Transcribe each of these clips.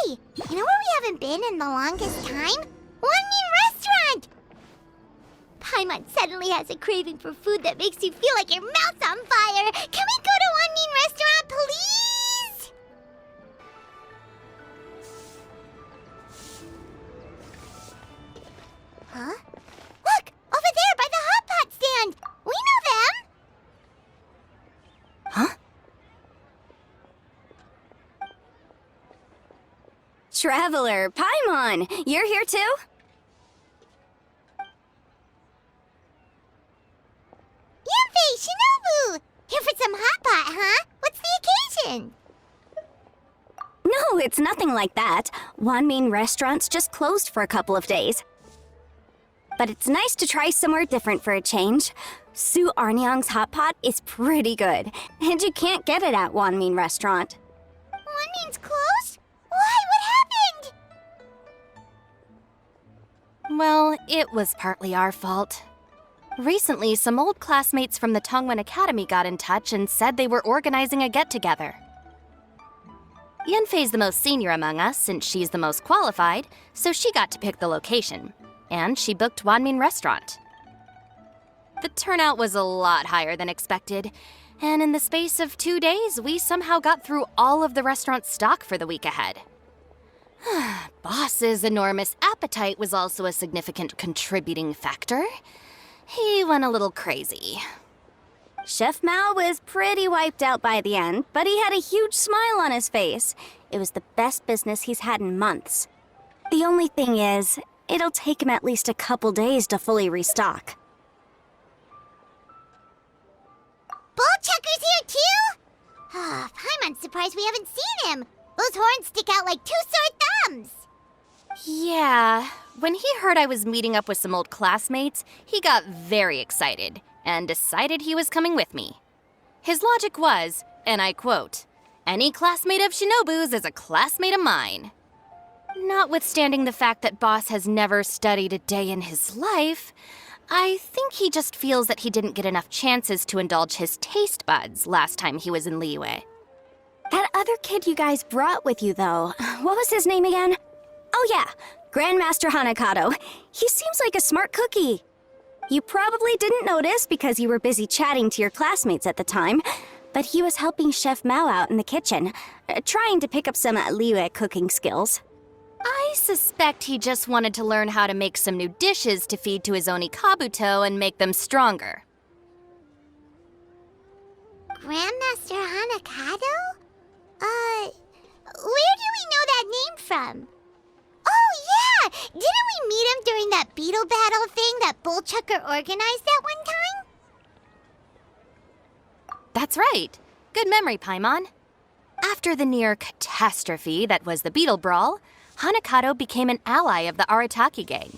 Hey! You know where we haven't been in the longest time? One Mean Restaurant! Paimon suddenly has a craving for food that makes you feel like your mouth's on fire. Can we go to One Mean Restaurant, please? Huh? Look! Over there by the hot pot stand! We know them! Huh? Traveler, Paimon! You're here too? Yanfei, Shinobu! Here for some hot pot, huh? What's the occasion? No, it's nothing like that. Wanmin Restaurant's just closed for a couple of days. But it's nice to try somewhere different for a change. Su Arnyang's hot pot is pretty good, and you can't get it at Wanmin Restaurant. Wanmin's closed? Why? What happened? Well, it was partly our fault. Recently, some old classmates from the Tongwen Academy got in touch and said they were organizing a get-together. Yanfei's the most senior among us, since she's the most qualified, so she got to pick the location. And she booked Wanmin Restaurant. The turnout was a lot higher than expected, and in the space of 2 days, we somehow got through all of the restaurant's stock for the week ahead. Boss's enormous appetite was also a significant contributing factor. He went a little crazy. Chef Mao was pretty wiped out by the end, but he had a huge smile on his face. It was the best business he's had in months. The only thing is, it'll take him at least a couple days to fully restock. Bullchucker's here too? Paimon's surprised we haven't seen him. Those horns stick out like two sore thumbs. Yeah, when he heard I was meeting up with some old classmates, he got very excited and decided he was coming with me. His logic was, and I quote, "Any classmate of Shinobu's is a classmate of mine." Notwithstanding the fact that Boss has never studied a day in his life, I think he just feels that he didn't get enough chances to indulge his taste buds last time he was in Liyue. That other kid you guys brought with you, though, what was his name again? Oh yeah, Grandmaster Hanakato. He seems like a smart cookie. You probably didn't notice because you were busy chatting to your classmates at the time, but he was helping Chef Mao out in the kitchen, trying to pick up some Liyue cooking skills. I suspect he just wanted to learn how to make some new dishes to feed to his Onikabuto and make them stronger. Grandmaster Hanakato? Where do we know that name from? Oh, yeah! Didn't we meet him during that beetle battle thing that Bullchucker organized at one time? That's right. Good memory, Paimon. After the near catastrophe that was the beetle brawl, Hanakato became an ally of the Arataki gang.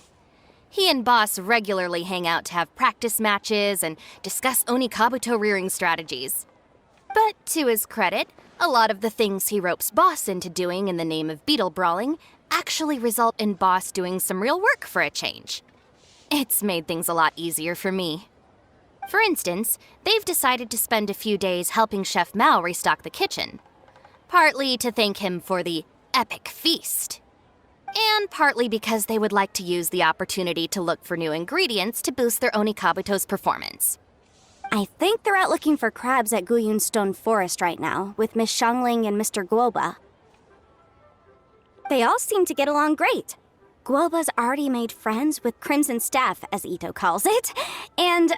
He and Boss regularly hang out to have practice matches and discuss Onikabuto rearing strategies. But to his credit, a lot of the things he ropes Boss into doing in the name of beetle brawling actually result in Boss doing some real work for a change. It's made things a lot easier for me. For instance, they've decided to spend a few days helping Chef Mao restock the kitchen. Partly to thank him for the epic feast. And partly because they would like to use the opportunity to look for new ingredients to boost their Onikabuto's performance. I think they're out looking for crabs at Guyun Stone Forest right now, with Miss Shangling and Mr. Guoba. They all seem to get along great. Guoba's already made friends with Crimson Staff, as Itto calls it, and,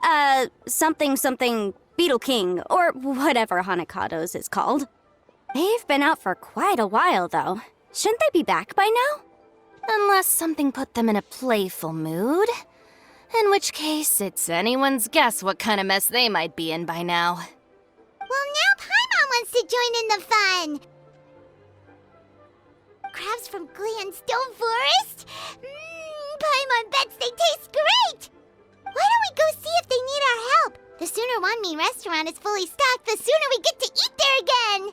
something Beetle King, or whatever Hanakado's is called. They've been out for quite a while, though. Shouldn't they be back by now? Unless something put them in a playful mood. In which case, it's anyone's guess what kind of mess they might be in by now. Well, now Paimon wants to join in the fun! Crabs from Guyun Stone Forest? Paimon bets they taste great! Why don't we go see if they need our help? The sooner Wanmi Restaurant is fully stocked, the sooner we get to eat there again!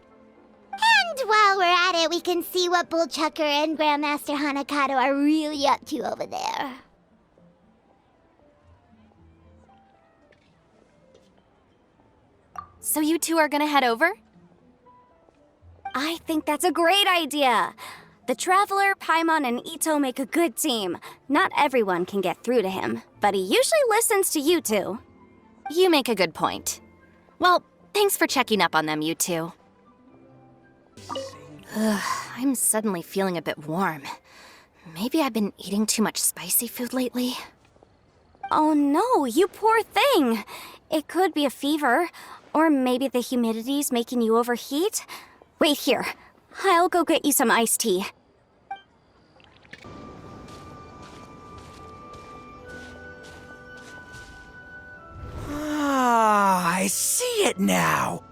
And while we're at it, we can see what Bullchucker and Grandmaster Hanakato are really up to over there. So you two are gonna head over? I think that's a great idea. The Traveler, Paimon, and Itto make a good team. Not everyone can get through to him, but he usually listens to you two. You make a good point. Well, thanks for checking up on them, you two. Ugh, I'm suddenly feeling a bit warm. Maybe I've been eating too much spicy food lately. Oh no, you poor thing! It could be a fever, or maybe the humidity's making you overheat. Wait here, I'll go get you some iced tea. Ah, I see it now.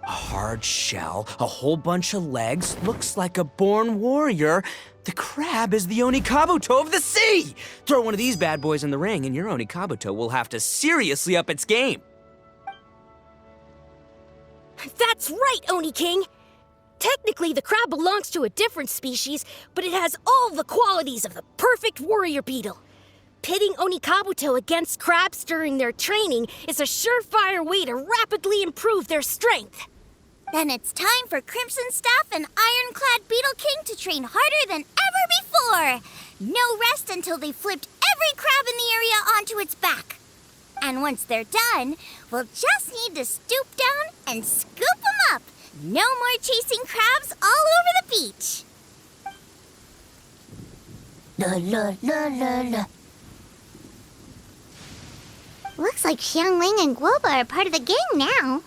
A hard shell, a whole bunch of legs, looks like a born warrior. The crab is the Onikabuto of the sea! Throw one of these bad boys in the ring and your Onikabuto will have to seriously up its game. That's right, Oni King! Technically, the crab belongs to a different species, but it has all the qualities of the perfect warrior beetle. Pitting Onikabuto against crabs during their training is a surefire way to rapidly improve their strength. Then it's time for Crimson Staff and Ironclad Beetle King to train harder than ever before. No rest until they've flipped every crab in the area onto its back. And once they're done, we'll just need to stoop down and scoop them up. No more chasing crabs all over the beach. La la la la la. Looks like Xiangling and Guoba are part of the gang now.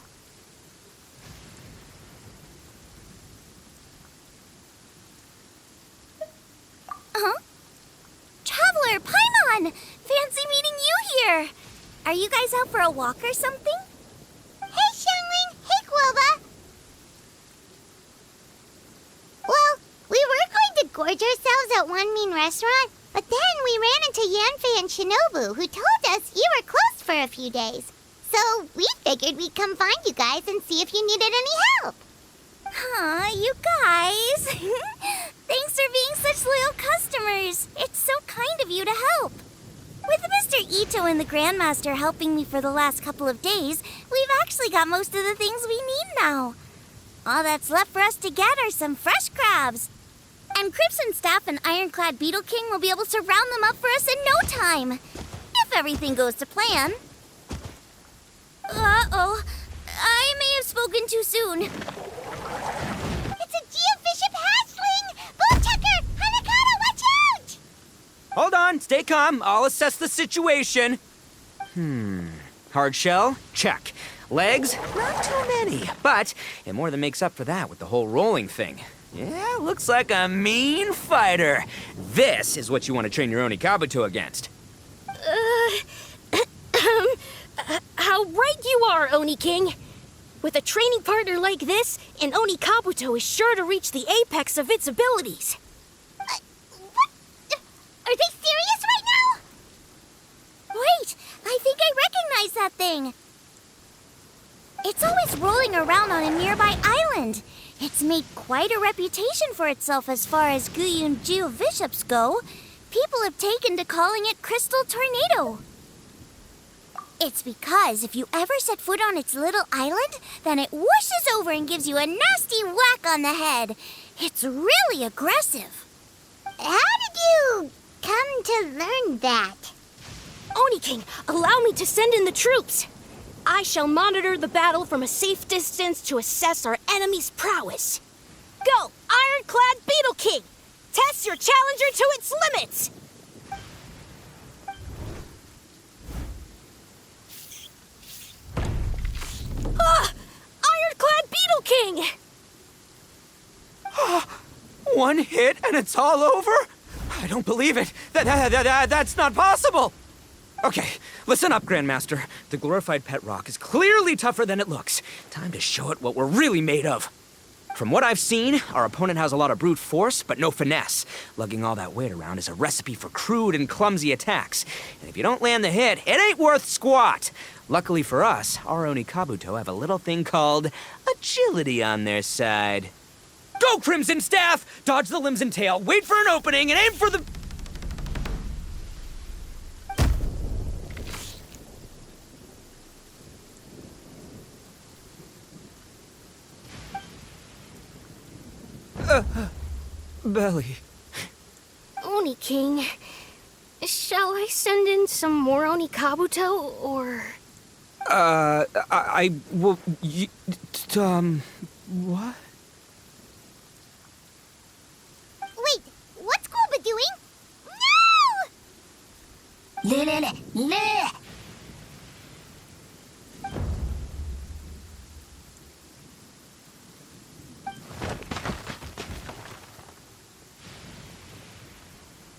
Huh? Traveler, Paimon! Fancy meeting you here! Are you guys out for a walk or something? Hey, Xiangling! Hey, Guoba! Well, we were going to gorge ourselves at one mean restaurant, but then we ran into Yanfei and Shinobu, who told us you were closed for a few days. So we figured we'd come find you guys and see if you needed any help. Aw, you guys. Thanks for being such loyal customers. It's so kind of you to help. With Mr. Itto and the Grandmaster helping me for the last couple of days, we've actually got most of the things we need now. All that's left for us to get are some fresh crabs. And Crimson Staff and Ironclad Beetle King will be able to round them up for us in no time. If everything goes to plan. Uh-oh. I may have spoken too soon. It's a geofiship hatchling! Bullchucker! Hanakata, watch out! Hold on, stay calm. I'll assess the situation. Hard shell? Check. Legs? Not too many, but it more than makes up for that with the whole rolling thing. Yeah, looks like a mean fighter. This is what you want to train your Onikabuto against. How right you are, Oni King. With a training partner like this, an Onikabuto is sure to reach the apex of its abilities. What? Are they serious right now? Wait, I think I recognize that thing. It's always rolling around on a nearby island. It's made quite a reputation for itself as far as Guyun geoviships go. People have taken to calling it Crystal Tornado. It's because if you ever set foot on its little island, then it whooshes over and gives you a nasty whack on the head. It's really aggressive. How did you come to learn that? Oni King, allow me to send in the troops. I shall monitor the battle from a safe distance to assess our enemy's prowess. Go, Ironclad Beetle King! Test your challenger to its limits! Ah! Ironclad Beetle King! One hit and it's all over? I don't believe it. That's not possible. Okay, listen up, Grandmaster. The glorified pet rock is clearly tougher than it looks. Time to show it what we're really made of. From what I've seen, our opponent has a lot of brute force, but no finesse. Lugging all that weight around is a recipe for crude and clumsy attacks. And if you don't land the hit, it ain't worth squat. Luckily for us, our Onikabuto have a little thing called agility on their side. Go, Crimson Staff! Dodge the limbs and tail, wait for an opening, and aim for the... belly. Oni King, shall I send in some more Onikabuto, or... I will... what? Wait, what's Guoba doing? No!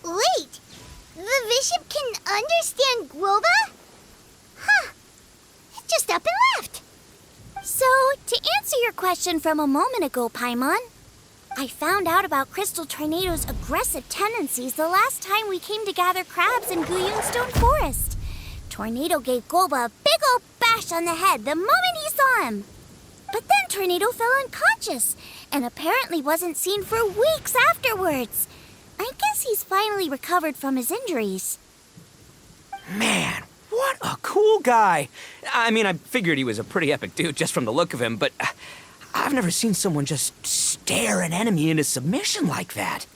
Wait, the bishop can understand Guoba? Huh. It just up and left. So, to answer your question from a moment ago, Paimon, I found out about Crystal Tornado's aggressive tendencies the last time we came to gather crabs in Guyunstone Forest. Tornado gave Golba a big old bash on the head the moment he saw him. But then Tornado fell unconscious and apparently wasn't seen for weeks afterwards. I guess he's finally recovered from his injuries. Man, what a cool guy. I mean, I figured he was a pretty epic dude just from the look of him, but I've never seen someone just stare an enemy into submission like that.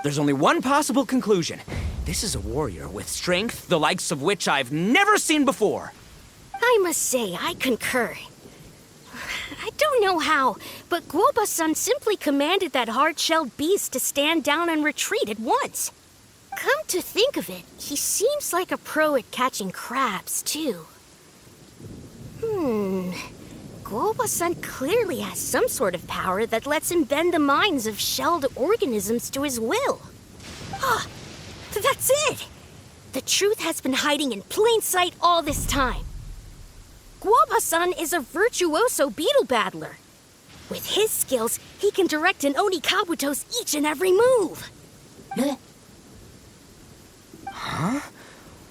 There's only one possible conclusion. This is a warrior with strength, the likes of which I've never seen before. I must say, I concur. I don't know how, but Guoba-san simply commanded that hard-shelled beast to stand down and retreat at once. Come to think of it, he seems like a pro at catching crabs, too. Guoba-san clearly has some sort of power that lets him bend the minds of shelled organisms to his will. Ah, that's it! The truth has been hiding in plain sight all this time. Guoba-san is a virtuoso beetle battler. With his skills, he can direct an Onikabuto's each and every move. Huh?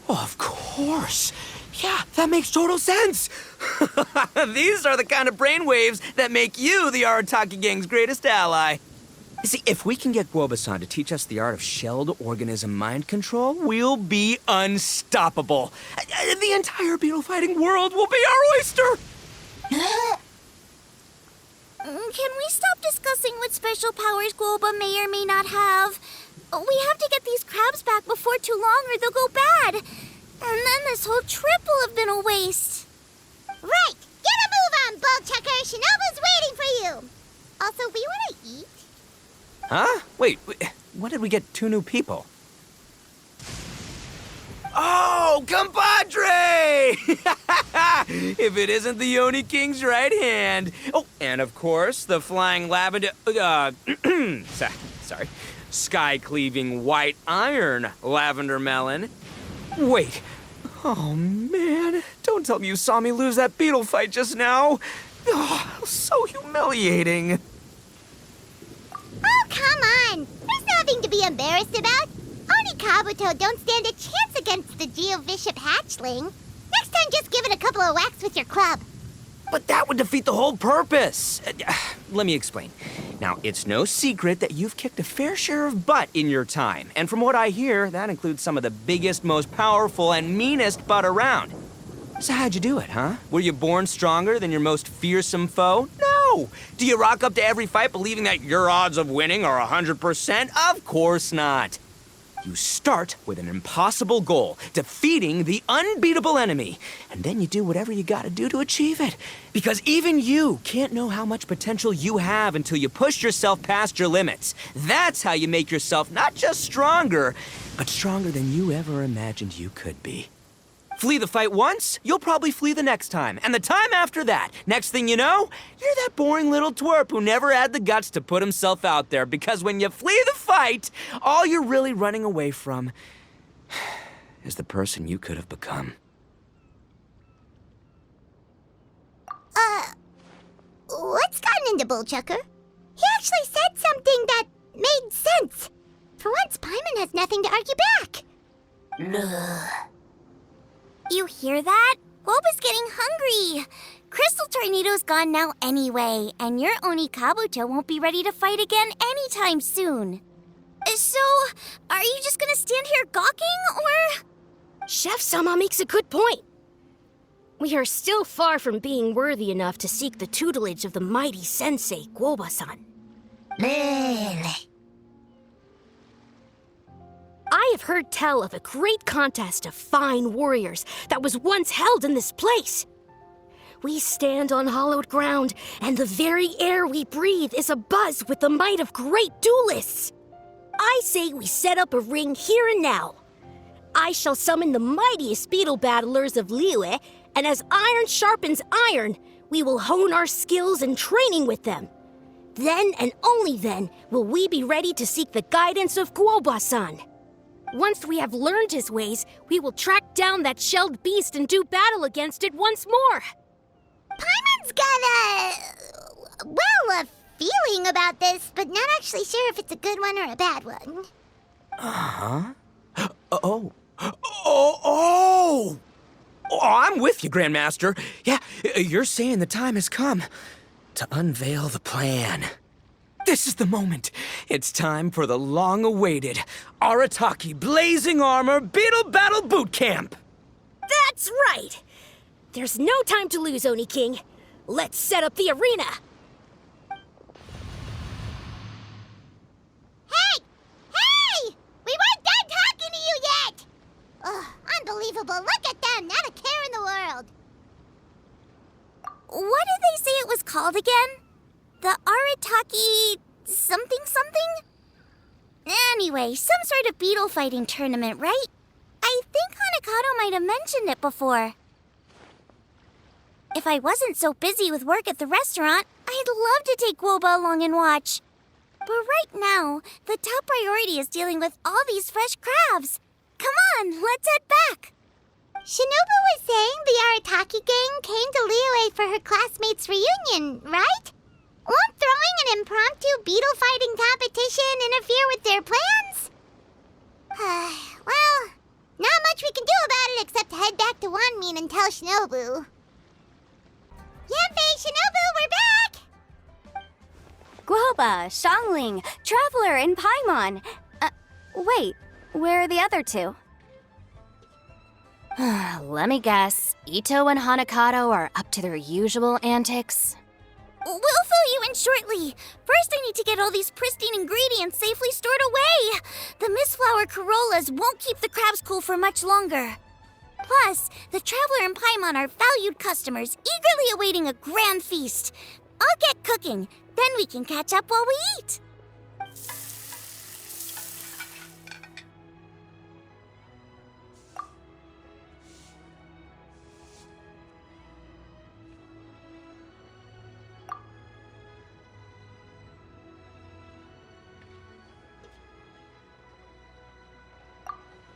Oh, of course. Yeah, that makes total sense. These are the kind of brainwaves that make you the Arataki Gang's greatest ally. You see, if we can get Guoba-san to teach us the art of shelled organism mind control, we'll be unstoppable. The entire beetle fighting world will be our oyster. Can we stop discussing what special powers Guoba may or may not have? We have to get these crabs back before too long or they'll go bad. And then this whole trip will have been a waste. Right, get a move on, Bullchucker. Shinobu's waiting for you. Also, we want to eat. Huh? Wait, when did we get 2 new people? Oh, compadre! If it isn't the Oni King's right hand. Oh, and of course, the flying lavender... sorry. Sky-cleaving white iron lavender melon. Wait. Oh, man. Don't tell me you saw me lose that beetle fight just now. Oh, so humiliating. Oh, come on. There's nothing to be embarrassed about. Onikabuto don't stand a chance against the Geovishap hatchling. Next time, just give it a couple of whacks with your club. But that would defeat the whole purpose. Let me explain. Now, it's no secret that you've kicked a fair share of butt in your time. And from what I hear, that includes some of the biggest, most powerful, and meanest butt around. So how'd you do it, huh? Were you born stronger than your most fearsome foe? No! Do you rock up to every fight believing that your odds of winning are 100%? Of course not. You start with an impossible goal, defeating the unbeatable enemy. And then you do whatever you gotta do to achieve it. Because even you can't know how much potential you have until you push yourself past your limits. That's how you make yourself not just stronger, but stronger than you ever imagined you could be. Flee the fight once, you'll probably flee the next time. And the time after that, next thing you know, you're that boring little twerp who never had the guts to put himself out there. Because when you flee the fight, all you're really running away from is the person you could have become. What's gotten into Bullchucker? He actually said something that made sense. For once, Paimon has nothing to argue back. You hear that? Guoba's getting hungry. Crystal Tornado's gone now anyway, and your Onikabuto won't be ready to fight again anytime soon. So, are you just gonna stand here gawking, or...? Chef-sama makes a good point. We are still far from being worthy enough to seek the tutelage of the mighty sensei, Guoba-san. have heard tell of a great contest of fine warriors that was once held in this place. We stand on hallowed ground, and the very air we breathe is abuzz with the might of great duelists. I say we set up a ring here and now. I shall summon the mightiest beetle battlers of Liyue, and as iron sharpens iron, we will hone our skills and training with them. Then and only then will we be ready to seek the guidance of Guoba-san. Once we have learned his ways, we will track down that shelled beast and do battle against it once more. Paimon's got a feeling about this, but not actually sure if it's a good one or a bad one. Oh, I'm with you, Grandmaster. Yeah, you're saying the time has come to unveil the plan. This is the moment. It's time for the long-awaited Arataki Blazing Armor Beetle Battle Boot Camp. That's right! There's no time to lose, Oni King. Let's set up the arena. Hey! We weren't done talking to you yet! Ugh, unbelievable. Look at them. Not a care in the world. What did they say it was called again? The Arataki something? Anyway, some sort of beetle fighting tournament, right? I think Hanakato might have mentioned it before. If I wasn't so busy with work at the restaurant, I'd love to take Guoba along and watch. But right now, the top priority is dealing with all these fresh crabs. Come on, let's head back. Shinobu was saying the Arataki gang came to Liyue for her classmates' reunion, right? Won't throwing an impromptu beetle fighting competition interfere with their plans? Well, not much we can do about it except head back to Wanmin and tell Shinobu. Yanfei, Shinobu, we're back! Guoba, Xiangling, Traveler, and Paimon. Wait, where are the other two? Let me guess. Itto and Hanakato are up to their usual antics. We'll fill you in shortly. First, I need to get all these pristine ingredients safely stored away. The mistflower corollas won't keep the crabs cool for much longer. Plus, the Traveler and Paimon are valued customers, eagerly awaiting a grand feast. I'll get cooking, then we can catch up while we eat.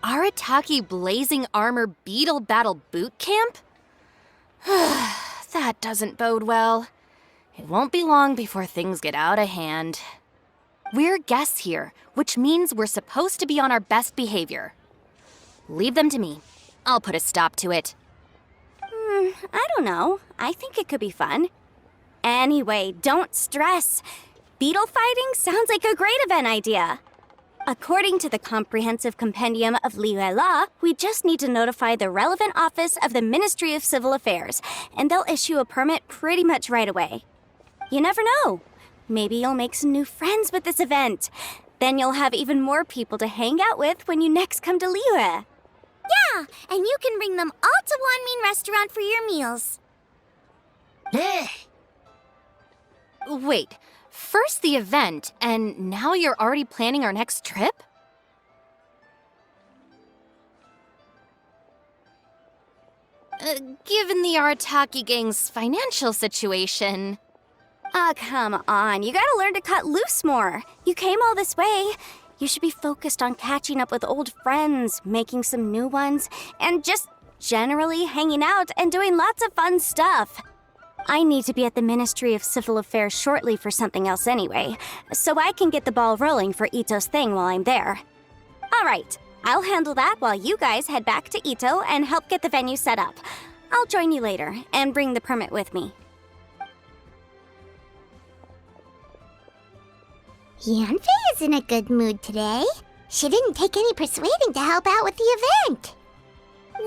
Arataki Blazing Armor Beetle Battle Boot Camp? That doesn't bode well. It won't be long before things get out of hand. We're guests here, which means we're supposed to be on our best behavior. Leave them to me. I'll put a stop to it. I don't know. I think it could be fun. Anyway, don't stress. Beetle fighting sounds like a great event idea. According to the Comprehensive Compendium of Liyue Law, we just need to notify the relevant office of the Ministry of Civil Affairs, and they'll issue a permit pretty much right away. You never know. Maybe you'll make some new friends with this event. Then you'll have even more people to hang out with when you next come to Liyue. Yeah, and you can bring them all to Wanmin Restaurant for your meals. Wait, first the event, and now you're already planning our next trip? Given the Arataki gang's financial situation... Oh, come on. You gotta learn to cut loose more. You came all this way. You should be focused on catching up with old friends, making some new ones, and just generally hanging out and doing lots of fun stuff. I need to be at the Ministry of Civil Affairs shortly for something else anyway, so I can get the ball rolling for Itto's thing while I'm there. All right, I'll handle that while you guys head back to Itto and help get the venue set up. I'll join you later and bring the permit with me. Yanfei is in a good mood today. She didn't take any persuading to help out with the event.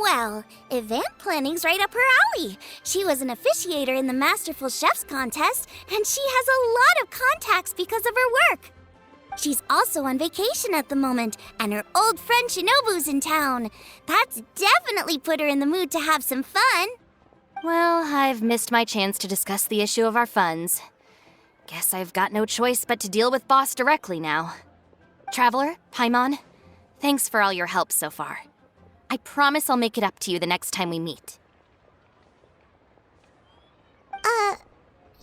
Well, event planning's right up her alley. She was an officiator in the Masterful Chefs contest, and she has a lot of contacts because of her work. She's also on vacation at the moment, and her old friend Shinobu's in town. That's definitely put her in the mood to have some fun. Well, I've missed my chance to discuss the issue of our funds. Guess I've got no choice but to deal with Boss directly now. Traveler, Paimon, thanks for all your help so far. I promise I'll make it up to you the next time we meet.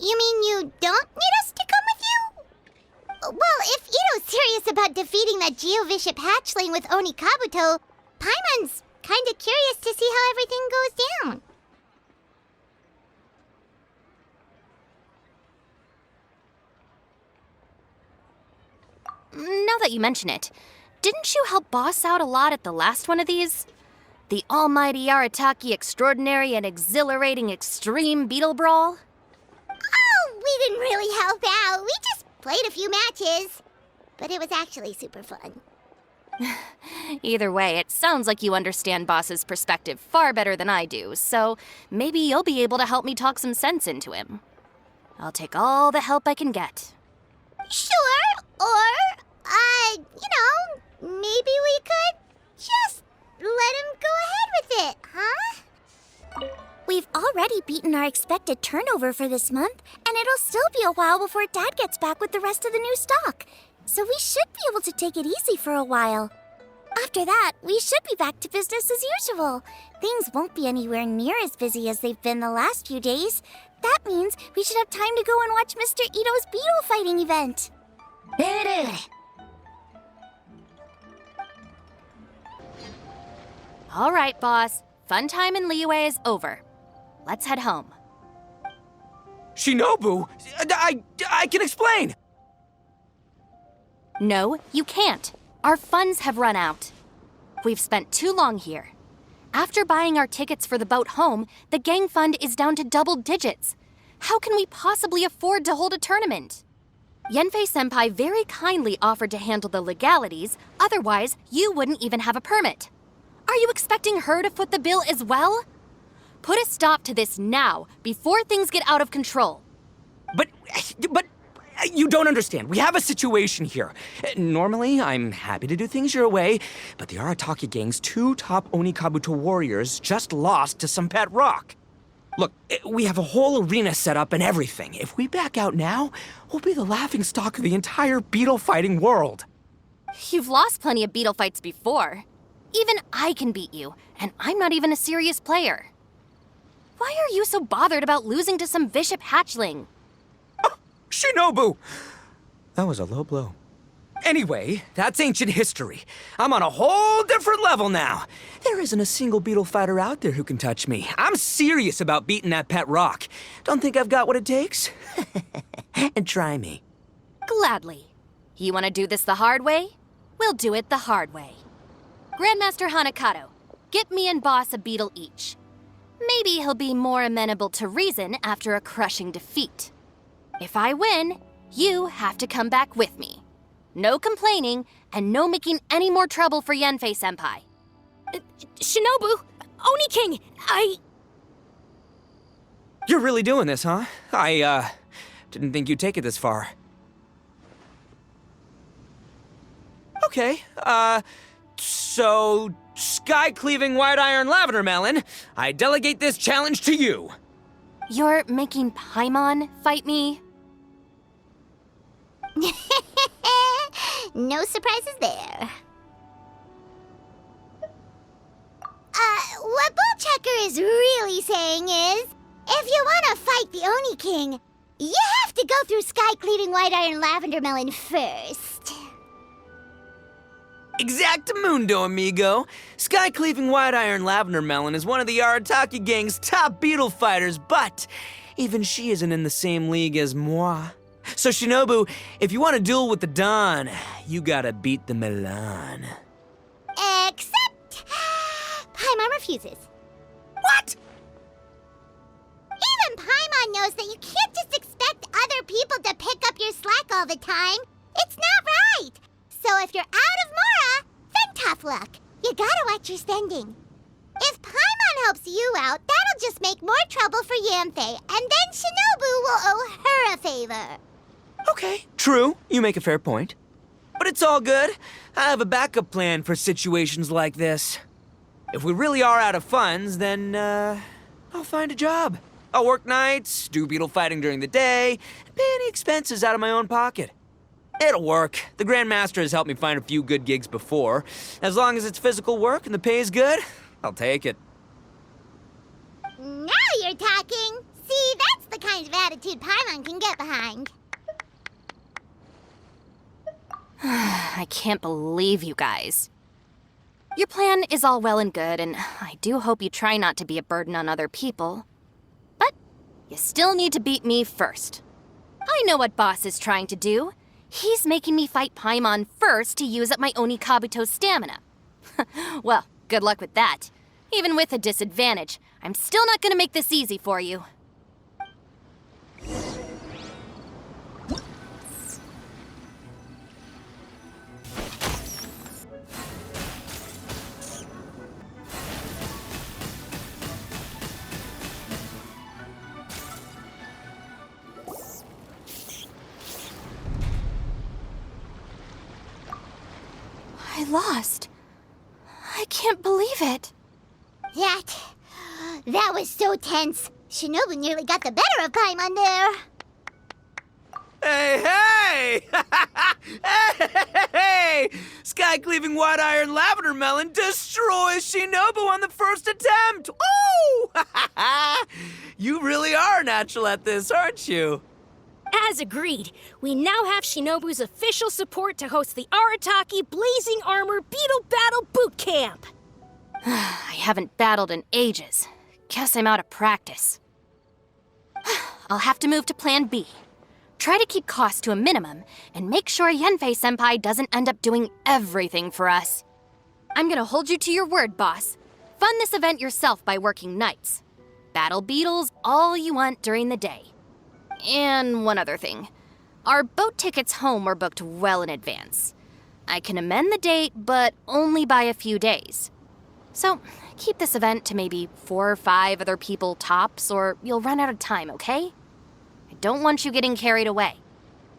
You mean you don't need us to come with you? Well, if Itto's serious about defeating that Geovishap hatchling with Oni Kabuto, Paimon's kinda curious to see how everything goes down. Now that you mention it, didn't you help Boss out a lot at the last one of these? The almighty Arataki extraordinary and exhilarating extreme beetle brawl? Oh, we didn't really help out. We just played a few matches. But it was actually super fun. Either way, it sounds like you understand Boss's perspective far better than I do, so maybe you'll be able to help me talk some sense into him. I'll take all the help I can get. Sure, or, maybe we could just let him go ahead with it, huh? We've already beaten our expected turnover for this month, and it'll still be a while before Dad gets back with the rest of the new stock. So we should be able to take it easy for a while. After that, we should be back to business as usual. Things won't be anywhere near as busy as they've been the last few days. That means we should have time to go and watch Mr. Itto's beetle fighting event. All right, Boss. Fun time in Liyue is over. Let's head home. Shinobu, I can explain. No, you can't. Our funds have run out. We've spent too long here. After buying our tickets for the boat home, the gang fund is down to double digits. How can we possibly afford to hold a tournament? Yenfei-senpai very kindly offered to handle the legalities, otherwise you wouldn't even have a permit. Are you expecting her to foot the bill as well? Put a stop to this now, before things get out of control. But you don't understand. We have a situation here. Normally, I'm happy to do things your way, but the Arataki gang's 2 top Oni Kabuto warriors just lost to some pet rock. Look, we have a whole arena set up and everything. If we back out now, we'll be the laughingstock of the entire beetle fighting world. You've lost plenty of beetle fights before. Even I can beat you, and I'm not even a serious player. Why are you so bothered about losing to some Bishop hatchling? Shinobu! That was a low blow. Anyway, that's ancient history. I'm on a whole different level now. There isn't a single beetle fighter out there who can touch me. I'm serious about beating that pet rock. Don't think I've got what it takes? And try me. Gladly. You want to do this the hard way? We'll do it the hard way. Grandmaster Hanakato, get me and Boss a beetle each. Maybe he'll be more amenable to reason after a crushing defeat. If I win, you have to come back with me. No complaining, and no making any more trouble for Yenfei-senpai. Shinobu! Oni King! You're really doing this, huh? I didn't think you'd take it this far. Okay, so, sky-cleaving white iron lavender melon, I delegate this challenge to you. You're making Paimon fight me? No surprises there. What Bullchecker is really saying is, if you want to fight the Oni King, you have to go through sky-cleaving white iron lavender melon first. Exactamundo, amigo. Sky-cleaving white iron lavender melon is one of the Arataki gang's top beetle fighters, but even she isn't in the same league as moi. So Shinobu, if you want to duel with the Don, you gotta beat the Milan. Except... Paimon refuses. What? Even Paimon knows that you can't just expect other people to pick up your slack all the time. It's not right. So if you're out of Mora, then tough luck. You gotta watch your spending. If Paimon helps you out, that'll just make more trouble for Yanfei, and then Shinobu will owe her a favor. Okay, true. You make a fair point. it's all good. I have a backup plan for situations like this. If we really are out of funds, then, I'll find a job. I'll work nights, do beetle fighting during the day, and pay any expenses out of my own pocket. It'll work. The Grandmaster has helped me find a few good gigs before. As long as it's physical work and the pay is good, I'll take it. Now you're talking. See, that's the kind of attitude Paimon can get behind. I can't believe you guys. Your plan is all well and good, and I do hope you try not to be a burden on other people. But you still need to beat me first. I know what Boss is trying to do. He's making me fight Paimon first to use up my Oni Kabuto's stamina. Well, good luck with that. Even with a disadvantage, I'm still not gonna make this easy for you. I lost. I can't believe it. That was so tense. Shinobu nearly got the better of Paimon there. Hey! Hey! Sky-cleaving white iron lavender melon destroys Shinobu on the first attempt! Woo! You really are natural at this, aren't you? As agreed, we now have Shinobu's official support to host the Arataki Blazing Armor Beetle Battle Boot Camp. I haven't battled in ages. Guess I'm out of practice. I'll have to move to Plan B. Try to keep costs to a minimum, and make sure Yanfei-senpai doesn't end up doing everything for us. I'm gonna hold you to your word, boss. Fund this event yourself by working nights. Battle beetles all you want during the day. And one other thing. Our boat tickets home were booked well in advance. I can amend the date, but only by a few days. So, keep this event to maybe 4 or 5 other people tops, or you'll run out of time, okay? I don't want you getting carried away.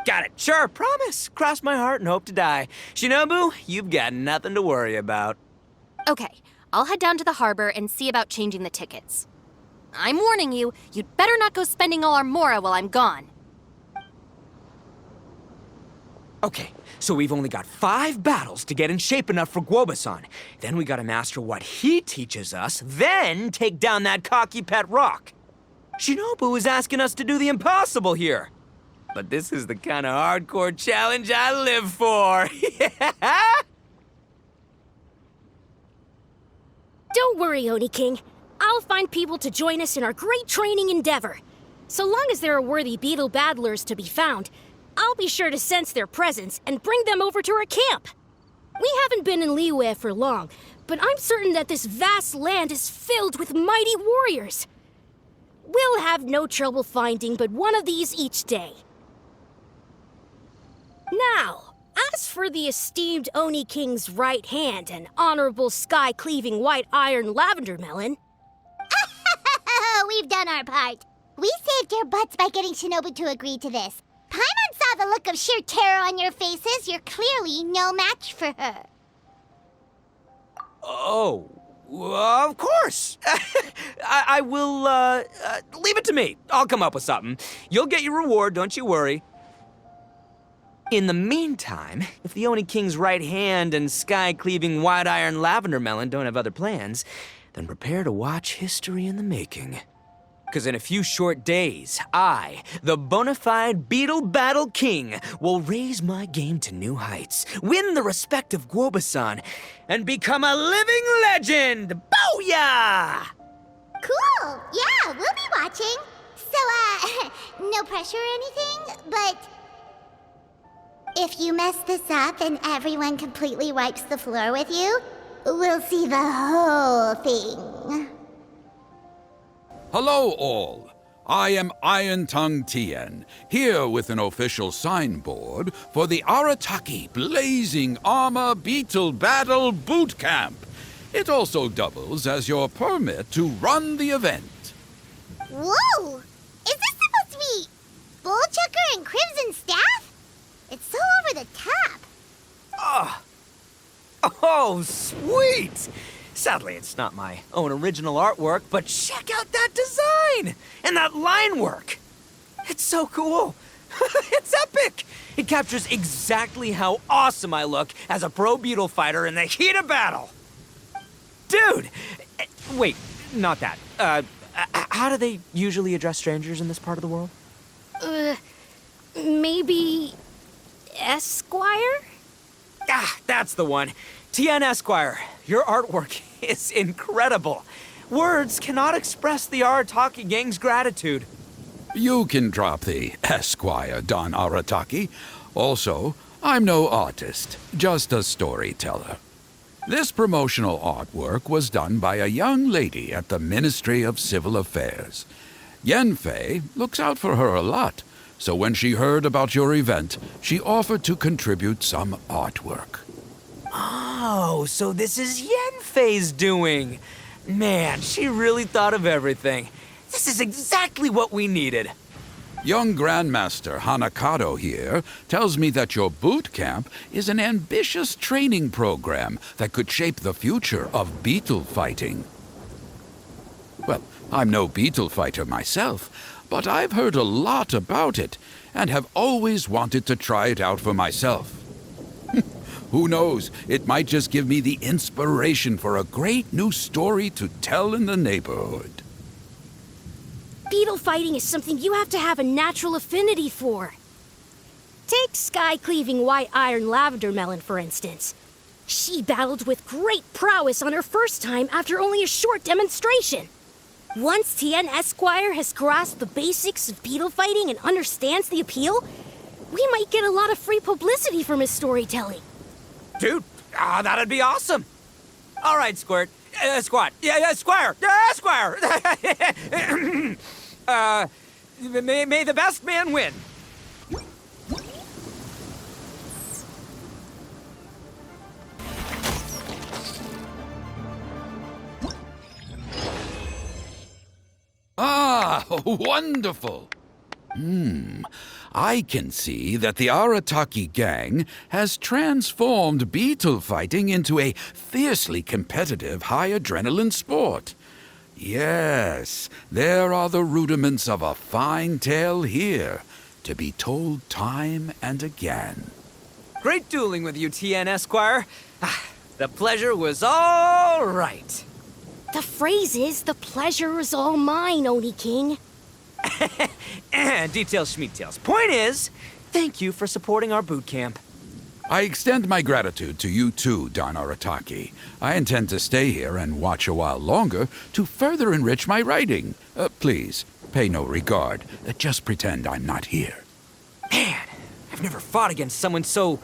Got it. Sure, promise. Cross my heart and hope to die. Shinobu, you've got nothing to worry about. Okay, I'll head down to the harbor and see about changing the tickets. I'm warning you, you'd better not go spending all our mora while I'm gone. Okay, so we've only got 5 battles to get in shape enough for Guoba-san. Then we gotta master what he teaches us, then take down that cocky pet rock. Shinobu is asking us to do the impossible here. But this is the kind of hardcore challenge I live for. Yeah! Don't worry, Oni King. I'll find people to join us in our great training endeavor. So long as there are worthy beetle battlers to be found, I'll be sure to sense their presence and bring them over to our camp. We haven't been in Liyue for long, but I'm certain that this vast land is filled with mighty warriors. We'll have no trouble finding but one of these each day. Now, as for the esteemed Oni King's right hand and honorable sky-cleaving white iron lavender melon... We've done our part. We saved your butts by getting Shinobu to agree to this. Paimon saw the look of sheer terror on your faces. You're clearly no match for her. Oh, of course. I will, leave it to me. I'll come up with something. You'll get your reward, don't you worry. In the meantime, if the Oni King's right hand and sky-cleaving white iron lavender melon don't have other plans, then prepare to watch history in the making. Because in a few short days, I, the bona fide Beetle Battle King, will raise my game to new heights, win the respect of Guoba-san, and become a living legend! Booyah! Cool. Yeah, we'll be watching. So, no pressure or anything, but... if you mess this up and everyone completely wipes the floor with you, we'll see the whole thing. Hello all. I am Iron Tongue Tien, here with an official signboard for the Arataki Blazing Armor Beetle Battle Boot Camp. It also doubles as your permit to run the event. Whoa! Is this supposed to be Bullchucker and Crimson Staff? It's so over the top. Oh, sweet! Sadly, it's not my own original artwork, but check out that design! And that line work! It's so cool! It's epic! It captures exactly how awesome I look as a pro beetle fighter in the heat of battle! Dude! Wait, not that. How do they usually address strangers in this part of the world? Maybe... Esquire? Ah, that's the one. Tien Esquire, your artwork is incredible. Words cannot express the Arataki gang's gratitude. You can drop the Esquire, Don Arataki. Also, I'm no artist, just a storyteller. This promotional artwork was done by a young lady at the Ministry of Civil Affairs. Yenfei looks out for her a lot, so when she heard about your event, she offered to contribute some artwork. Oh, so this is Yenfei's doing. Man, she really thought of everything. This is exactly what we needed. Young Grandmaster Hanakado here tells me that your boot camp is an ambitious training program that could shape the future of beetle fighting. Well, I'm no beetle fighter myself, but I've heard a lot about it and have always wanted to try it out for myself. Who knows, it might just give me the inspiration for a great new story to tell in the neighborhood. Beetle fighting is something you have to have a natural affinity for. Take sky-cleaving white iron lavender melon, for instance. She battled with great prowess on her first time after only a short demonstration. Once Tien Esquire has grasped the basics of beetle fighting and understands the appeal, we might get a lot of free publicity from his storytelling. Dude, that'd be awesome. All right, Squirt. Squat. Yeah, Squire. Squire. May the best man win. Ah, wonderful! I can see that the Arataki gang has transformed beetle fighting into a fiercely competitive high-adrenaline sport. Yes, there are the rudiments of a fine tale here, to be told time and again. Great dueling with you, Tien Esquire. The pleasure was all right. The phrase is, the pleasure is all mine, Oni King. Details schmeetails. Point is, thank you for supporting our boot camp. I extend my gratitude to you too, Don Arataki. I intend to stay here and watch a while longer to further enrich my writing. Please, pay no regard. Just pretend I'm not here. Man, I've never fought against someone so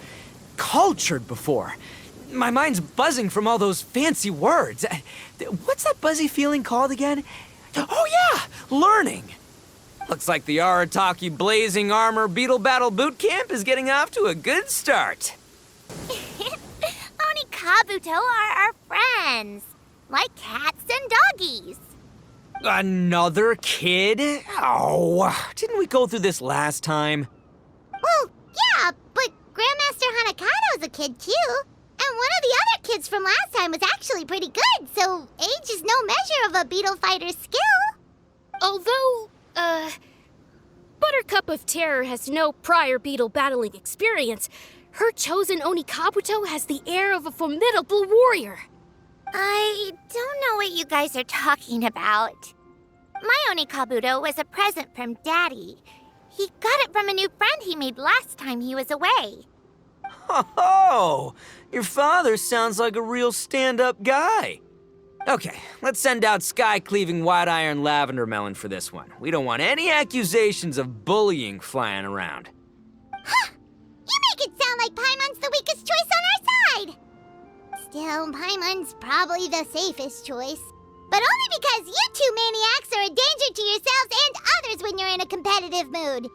cultured before. My mind's buzzing from all those fancy words. What's that buzzy feeling called again? Oh yeah, learning. Looks like the Arataki Blazing Armor Beetle Battle Boot Camp is getting off to a good start. Oni Kabuto are our friends, like cats and doggies. Another kid? Oh, didn't we go through this last time? Well, yeah, but Grandmaster Hanakado's a kid too. And one of the other kids from last time was actually pretty good, so age is no measure of a beetle fighter's skill. Although, Buttercup of Terror has no prior beetle battling experience, her chosen Oni Kabuto has the air of a formidable warrior. I don't know what you guys are talking about. My Oni Kabuto was a present from Daddy. He got it from a new friend he made last time he was away. Oh, your father sounds like a real stand-up guy. Okay, let's send out sky-cleaving white iron lavender melon for this one. We don't want any accusations of bullying flying around. Huh! You make it sound like Paimon's the weakest choice on our side! Still, Paimon's probably the safest choice. But only because you two maniacs are a danger to yourselves and others when you're in a competitive mood.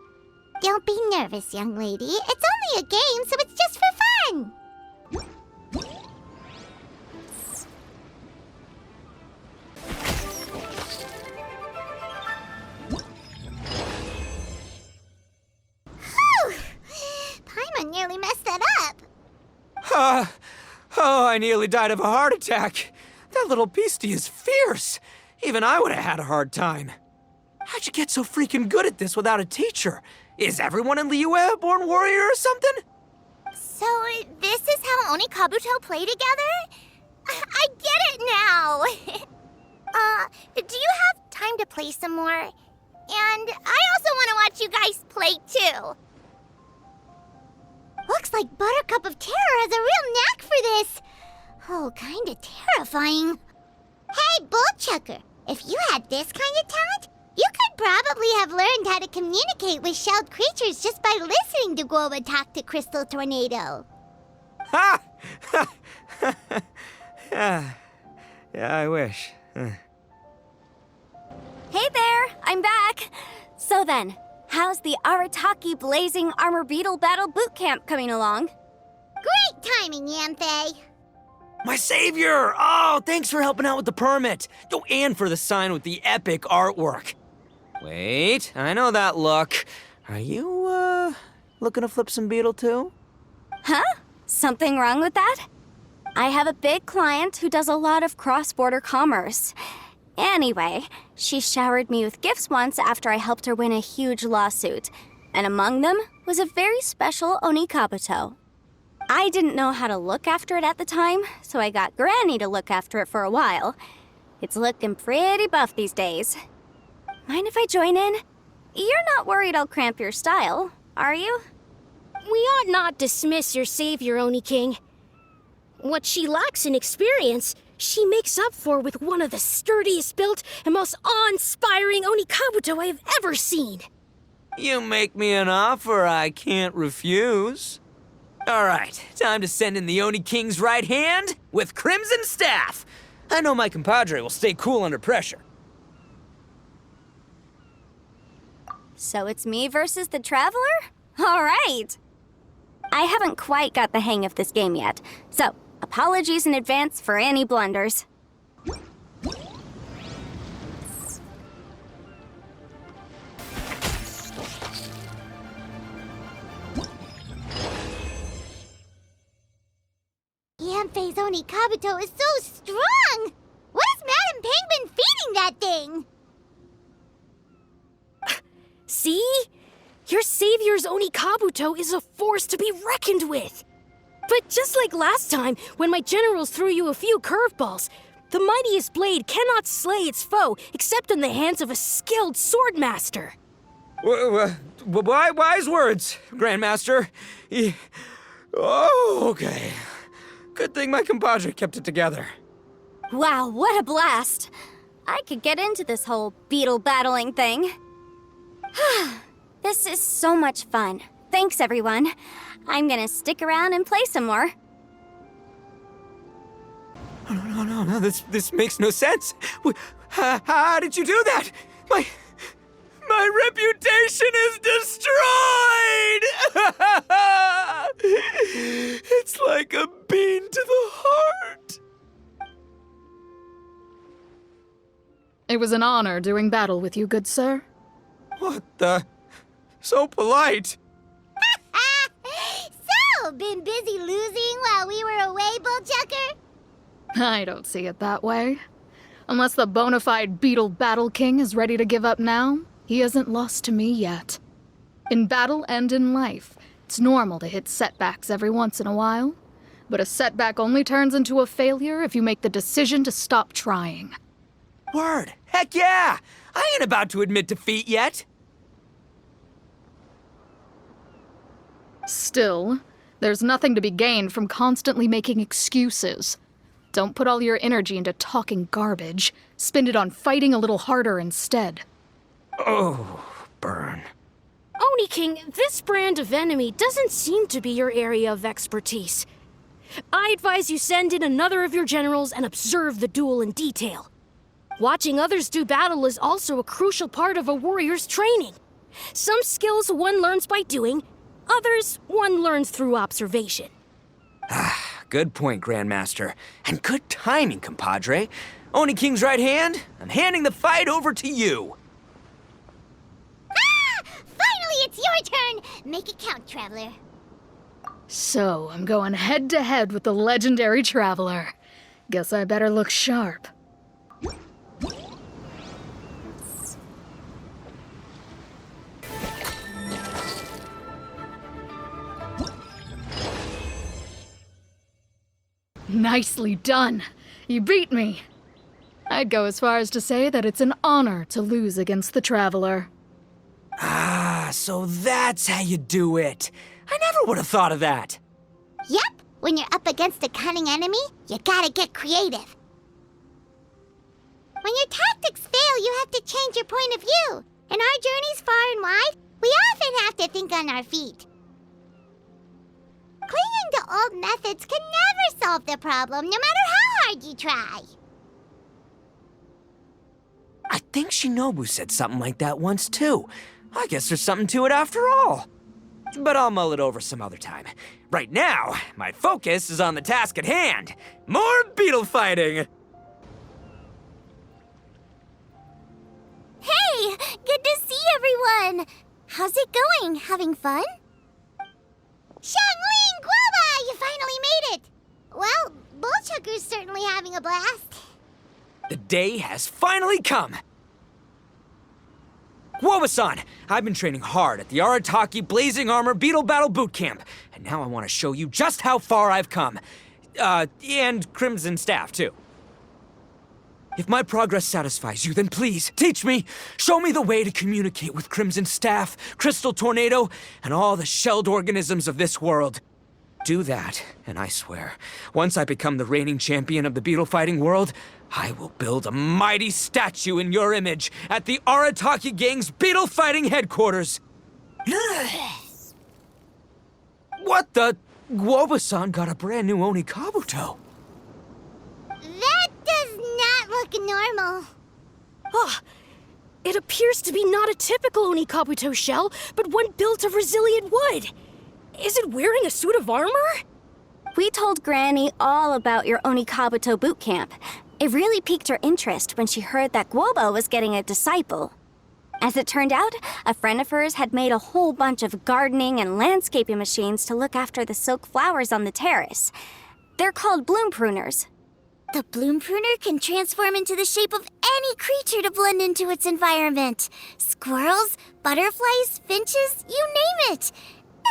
Don't be nervous, young lady. It's only a game, so it's just for fun. Paimon nearly messed that up. Oh, I nearly died of a heart attack. That little beastie is fierce. Even I would have had a hard time. How'd you get so freaking good at this without a teacher? Is everyone in Liyue a born warrior or something? So, this is how Onikabuto play together? I get it now! Do you have time to play some more? And I also want to watch you guys play too. Looks like Buttercup of Terror has a real knack for this. Oh, kinda terrifying. Hey, Bullchucker, if you had this kind of talent, you could probably have learned how to communicate with shelled creatures just by listening to Guoba talk to Crystal Tornado. Ha! Yeah, I wish. Hey there, I'm back. So then, how's the Arataki Blazing Armor Beetle Battle Boot Camp coming along? Great timing, Yanthe. My savior! Oh, thanks for helping out with the permit. Oh, and for the sign with the epic artwork. Wait, I know that look. Are you, looking to flip some beetle too? Huh? Something wrong with that? I have a big client who does a lot of cross-border commerce. Anyway, she showered me with gifts once after I helped her win a huge lawsuit. And among them was a very special Onikabuto. I didn't know how to look after it at the time, so I got Granny to look after it for a while. It's looking pretty buff these days. Mind if I join in? You're not worried I'll cramp your style, are you? We ought not dismiss your savior, Oni King. What she lacks in experience, she makes up for with one of the sturdiest built and most awe-inspiring Onikabuto I have ever seen. You make me an offer I can't refuse. All right, time to send in the Oni King's right hand with Crimson Staff. I know my compadre will stay cool under pressure. So it's me versus the Traveler? All right! I haven't quite got the hang of this game yet, so apologies in advance for any blunders. Yanfei's Onikabuto is so strong! What has Madame Peng been feeding that thing? See? Your savior's Onikabuto is a force to be reckoned with. But just like last time, when my generals threw you a few curveballs, the mightiest blade cannot slay its foe except in the hands of a skilled swordmaster. Wise words, Grandmaster. Oh, okay. Good thing my compadre kept it together. Wow, what a blast! I could get into this whole beetle battling thing. This is so much fun. Thanks, everyone. I'm gonna stick around and play some more. No, this makes no sense. How did you do that? My reputation is destroyed! It's like a bean to the heart. It was an honor doing battle with you, good sir. What the? So polite. So, been busy losing while we were away, Bullchucker? I don't see it that way. Unless the bona fide Beetle Battle King is ready to give up now, he hasn't lost to me yet. In battle and in life, it's normal to hit setbacks every once in a while. But a setback only turns into a failure if you make the decision to stop trying. Word. Heck yeah! I ain't about to admit defeat yet. Still, there's nothing to be gained from constantly making excuses. Don't put all your energy into talking garbage. Spend it on fighting a little harder instead. Oh, burn. Oni King, this brand of enemy doesn't seem to be your area of expertise. I advise you send in another of your generals and observe the duel in detail. Watching others do battle is also a crucial part of a warrior's training. Some skills one learns by doing, others one learns through observation. Good point, Grandmaster. And good timing, compadre. Oni King's right hand, I'm handing the fight over to you. Ah! Finally, it's your turn! Make it count, Traveler. So, I'm going head-to-head with the legendary Traveler. Guess I better look sharp. Nicely done. You beat me. I'd go as far as to say that it's an honor to lose against the Traveler. Ah, so that's how you do it. I never would have thought of that. Yep, when you're up against a cunning enemy, you gotta get creative. When your tactics fail, you have to change your point of view. In our journeys far and wide, we often have to think on our feet. Clinging to old methods can never solve the problem, no matter how hard you try. I think Shinobu said something like that once, too. I guess there's something to it after all. But I'll mull it over some other time. Right now, my focus is on the task at hand. More beetle fighting! Hey, good to see everyone! How's it going? Having fun? Xiangling Guoba, you finally made it! Well, Bullchucker's certainly having a blast. The day has finally come! Guoba-san, I've been training hard at the Arataki Blazing Armor Beetle Battle Boot Camp, and now I want to show you just how far I've come. And Crimson Staff, too. If my progress satisfies you, then please, teach me! Show me the way to communicate with Crimson Staff, Crystal Tornado, and all the shelled organisms of this world. Do that, and I swear, once I become the reigning champion of the beetle fighting world, I will build a mighty statue in your image at the Arataki Gang's beetle fighting headquarters. What the? Guoba-san got a brand new Oni Kabuto. That does not look normal. Ah, it appears to be not a typical Onikabuto shell, but one built of resilient wood. Is it wearing a suit of armor? We told Granny all about your Onikabuto boot camp. It really piqued her interest when she heard that Guoba was getting a disciple. As it turned out, a friend of hers had made a whole bunch of gardening and landscaping machines to look after the silk flowers on the terrace. They're called bloom pruners. The bloom pruner can transform into the shape of any creature to blend into its environment. Squirrels, butterflies, finches, you name it.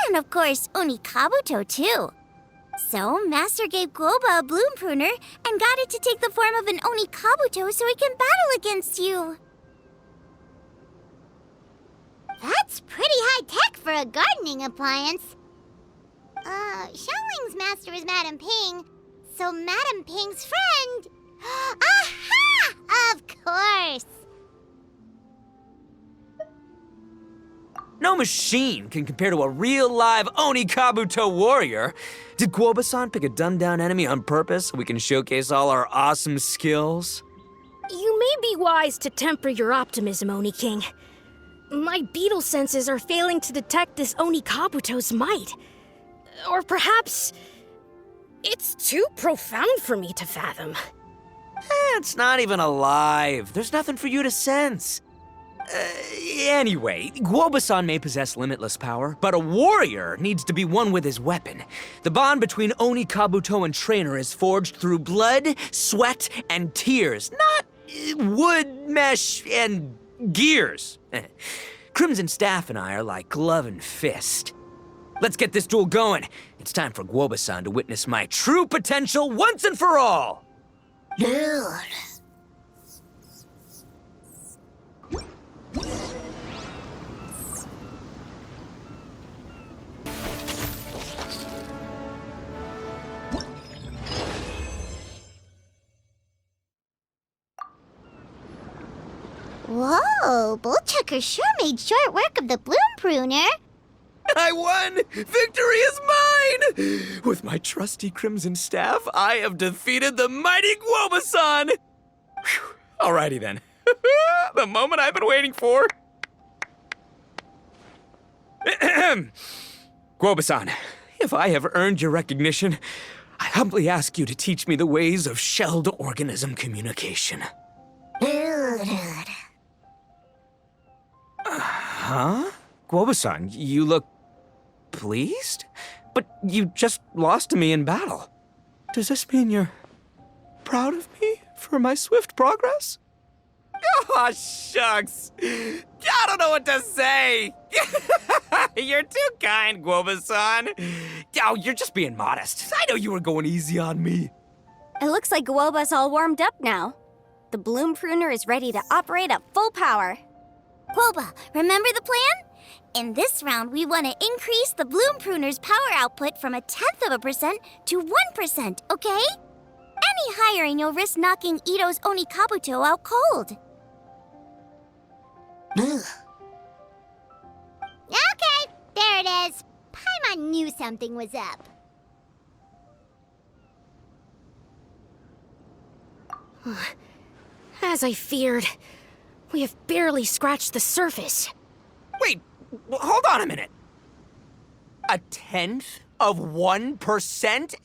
And of course, Onikabuto too. So, Master gave Guoba a bloom pruner and got it to take the form of an Onikabuto so it can battle against you. That's pretty high-tech for a gardening appliance. Xiangling's master is Madame Ping, so Madame Ping's friend... Aha! Of course! No machine can compare to a real live Oni Kabuto warrior. Did Guoba-san pick a dumbed-down enemy on purpose so we can showcase all our awesome skills? You may be wise to temper your optimism, Oni King. My beetle senses are failing to detect this Onikabuto's might. Or perhaps... it's too profound for me to fathom. It's not even alive. There's nothing for you to sense. Anyway, Guoba-san may possess limitless power, but a warrior needs to be one with his weapon. The bond between Oni Kabuto and trainer is forged through blood, sweat, and tears, not wood, mesh, and gears. Crimson Staff and I are like glove and fist. Let's get this duel going. It's time for Guoba-san to witness my true potential once and for all. Whoa, Bullchucker sure made short work of the bloom pruner. I won! Victory is mine! With my trusty Crimson Staff, I have defeated the mighty Guoba-san! Whew. Alrighty then. The moment I've been waiting for. Guoba-san, if I have earned your recognition, I humbly ask you to teach me the ways of shelled organism communication. Huh? Guoba-san, you look pleased? But you just lost to me in battle. Does this mean you're proud of me for my swift progress? Aw, shucks. I don't know what to say. You're too kind, Guoba-san. Oh, you're just being modest. I know you were going easy on me. It looks like Guoba's all warmed up now. The Bloom Pruner is ready to operate at full power. Guoba, remember the plan? In this round, we want to increase the Bloom Pruner's power output from 0.1% to 1%, okay? Any higher and you'll risk knocking Itto's Onikabuto out cold. Okay, there it is. Paimon knew something was up. As I feared, we have barely scratched the surface. Wait, hold on a minute. 1/10 of 1%?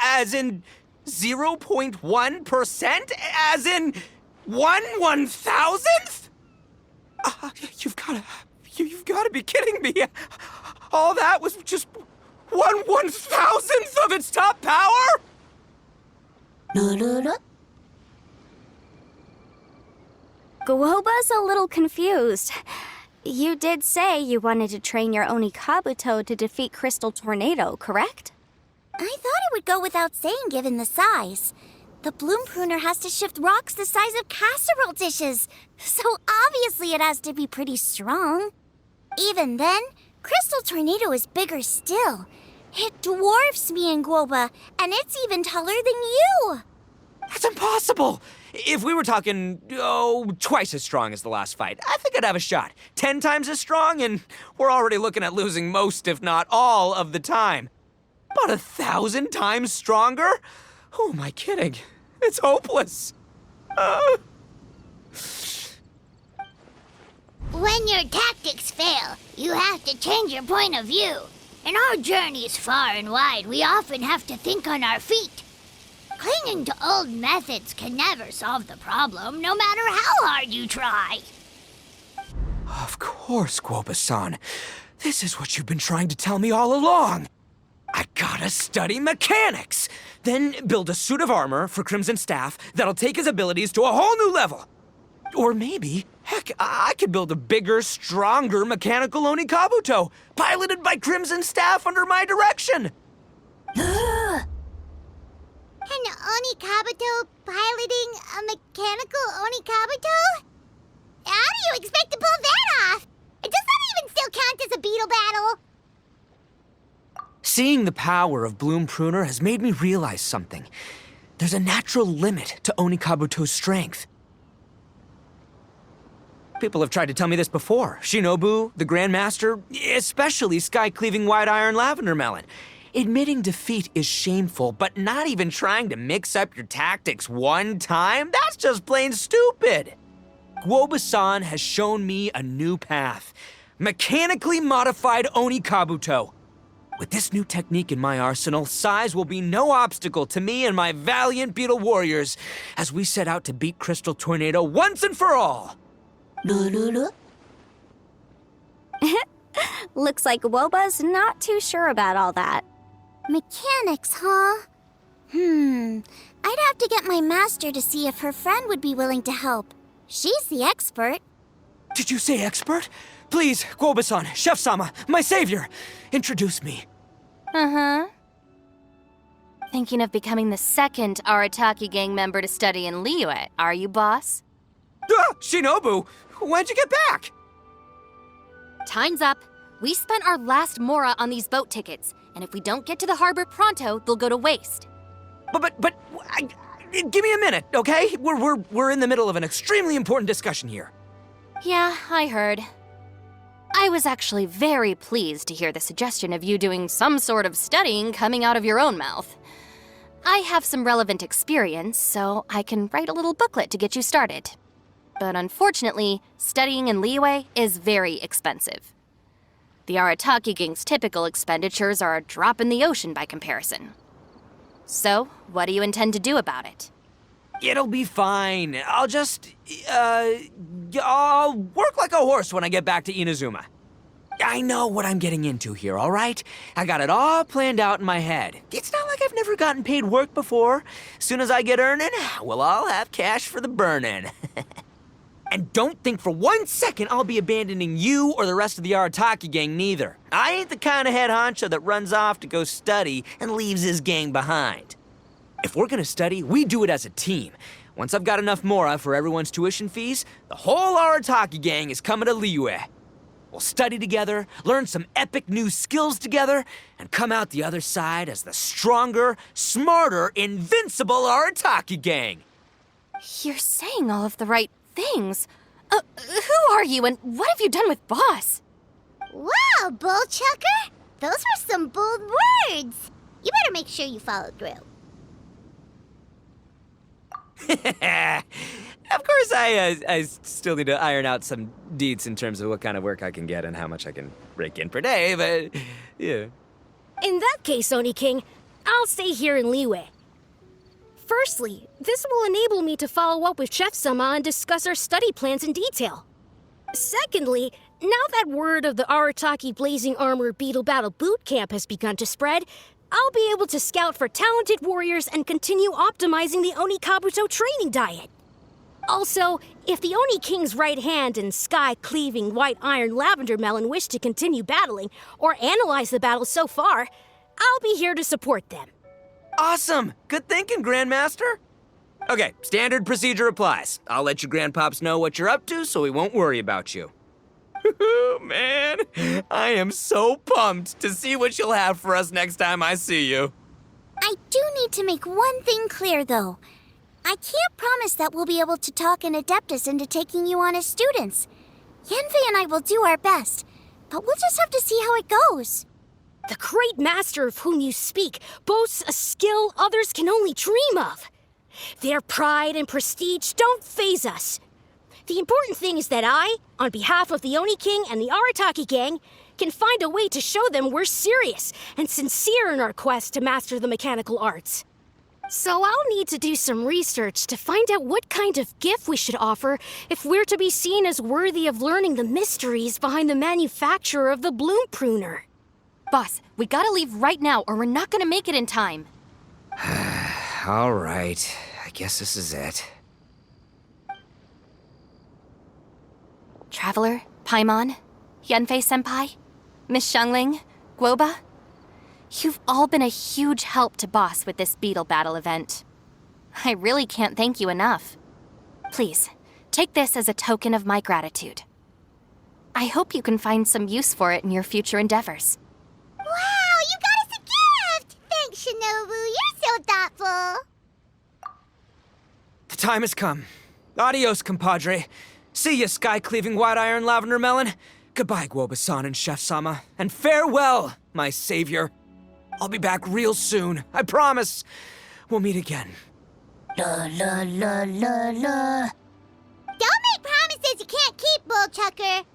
As in 0.1%? As in 1/1000th? You've gotta be kidding me. All that was just 1/1000th of its top power? Guoba's a little confused. You did say you wanted to train your Onikabuto to defeat Crystal Tornado, correct? I thought it would go without saying given the size. The Bloom Pruner has to shift rocks the size of casserole dishes, so obviously it has to be pretty strong. Even then, Crystal Tornado is bigger still. It dwarfs me and Guoba, and it's even taller than you. That's impossible! If we were talking, twice as strong as the last fight, I think I'd have a shot. 10 times as strong, and we're already looking at losing most, if not all, of the time. But 1,000 times stronger? Who am I kidding? It's hopeless. When your tactics fail, you have to change your point of view. In our journeys far and wide, we often have to think on our feet. Clinging to old methods can never solve the problem, no matter how hard you try. Of course, Guoba-san. This is what you've been trying to tell me all along. I gotta study mechanics, then build a suit of armor for Crimson Staff that'll take his abilities to a whole new level. Or maybe, heck, I could build a bigger, stronger mechanical Onikabuto, piloted by Crimson Staff under my direction. An Onikabuto piloting a mechanical Onikabuto? How do you expect to pull that off? Does that even still count as a beetle battle? Seeing the power of Bloom Pruner has made me realize something. There's a natural limit to Onikabuto's strength. People have tried to tell me this before. Shinobu, the Grandmaster, especially Sky-Cleaving White Iron Lavender Melon. Admitting defeat is shameful, but not even trying to mix up your tactics one time? That's just plain stupid! Guoba-san has shown me a new path. Mechanically modified Onikabuto. With this new technique in my arsenal, size will be no obstacle to me and my valiant beetle warriors as we set out to beat Crystal Tornado once and for all! Looks like Guoba's not too sure about all that. Mechanics, huh? I'd have to get my master to see if her friend would be willing to help. She's the expert. Did you say expert? Please, Guoba-san, Chef-sama, my savior, introduce me. Thinking of becoming the second Arataki gang member to study in Liyue, are you, boss? Shinobu, when'd you get back? Time's up. We spent our last mora on these boat tickets, and if we don't get to the harbor pronto, they'll go to waste. Give me a minute, okay? We're in the middle of an extremely important discussion here. Yeah, I heard. I was actually very pleased to hear the suggestion of you doing some sort of studying coming out of your own mouth. I have some relevant experience, so I can write a little booklet to get you started. But unfortunately, studying in Liyue is very expensive. The Arataki gang's typical expenditures are a drop in the ocean by comparison. So, what do you intend to do about it? It'll be fine. I'll work like a horse when I get back to Inazuma. I know what I'm getting into here, all right? I got it all planned out in my head. It's not like I've never gotten paid work before. As soon as I get earning, we'll all have cash for the burning. And don't think for 1 second I'll be abandoning you or the rest of the Arataki gang neither. I ain't the kind of head honcho that runs off to go study and leaves his gang behind. If we're gonna study, we do it as a team. Once I've got enough mora for everyone's tuition fees, the whole Arataki gang is coming to Liyue. We'll study together, learn some epic new skills together, and come out the other side as the stronger, smarter, invincible Arataki gang. You're saying all of the right things. Who are you and what have you done with Boss? Wow, Bullchucker! Those were some bold words. You better make sure you follow through. Of course, I still need to iron out some deets in terms of what kind of work I can get and how much I can rake in per day, but yeah. In that case, Oni King, I'll stay here in Liyue. Firstly, this will enable me to follow up with Chef-sama and discuss our study plans in detail. Secondly, now that word of the Arataki Blazing Armor Beetle Battle Boot Camp has begun to spread, I'll be able to scout for talented warriors and continue optimizing the Oni Kabuto training diet. Also, if the Oni King's right hand and sky-cleaving white iron lavender melon wish to continue battling or analyze the battle so far, I'll be here to support them. Awesome! Good thinking, Grandmaster. Okay, standard procedure applies. I'll let you Grandpops know what you're up to so we won't worry about you. Man, I am so pumped to see what you'll have for us next time I see you. I do need to make one thing clear, though. I can't promise that we'll be able to talk an Adeptus into taking you on as students. Yanfei and I will do our best, but we'll just have to see how it goes. The great master of whom you speak boasts a skill others can only dream of. Their pride and prestige don't faze us. The important thing is that I, on behalf of the Oni King and the Arataki gang, can find a way to show them we're serious and sincere in our quest to master the mechanical arts. So I'll need to do some research to find out what kind of gift we should offer if we're to be seen as worthy of learning the mysteries behind the manufacture of the bloom pruner. Boss, we gotta leave right now or we're not gonna make it in time. All right, I guess this is it. Traveler, Paimon, Yanfei-senpai, Miss Xiangling, Guoba. You've all been a huge help to Boss with this beetle battle event. I really can't thank you enough. Please, take this as a token of my gratitude. I hope you can find some use for it in your future endeavors. Wow, you got us a gift! Thanks, Shinobu. You're so thoughtful. The time has come. Adios, compadre. See ya, sky-cleaving white iron lavender melon. Goodbye, Guoba-san and Chef-sama. And farewell, my savior. I'll be back real soon, I promise. We'll meet again. La la la la la. Don't make promises you can't keep, Bullchucker.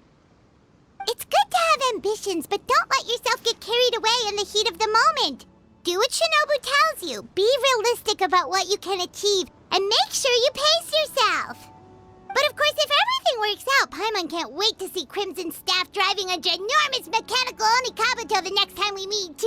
It's good to have ambitions, but don't let yourself get carried away in the heat of the moment. Do what Shinobu tells you. Be realistic about what you can achieve, and make sure you pace yourself. But of course, if everything works out, Paimon can't wait to see Crimson Staff driving a ginormous mechanical Oni Kabuto the next time we meet.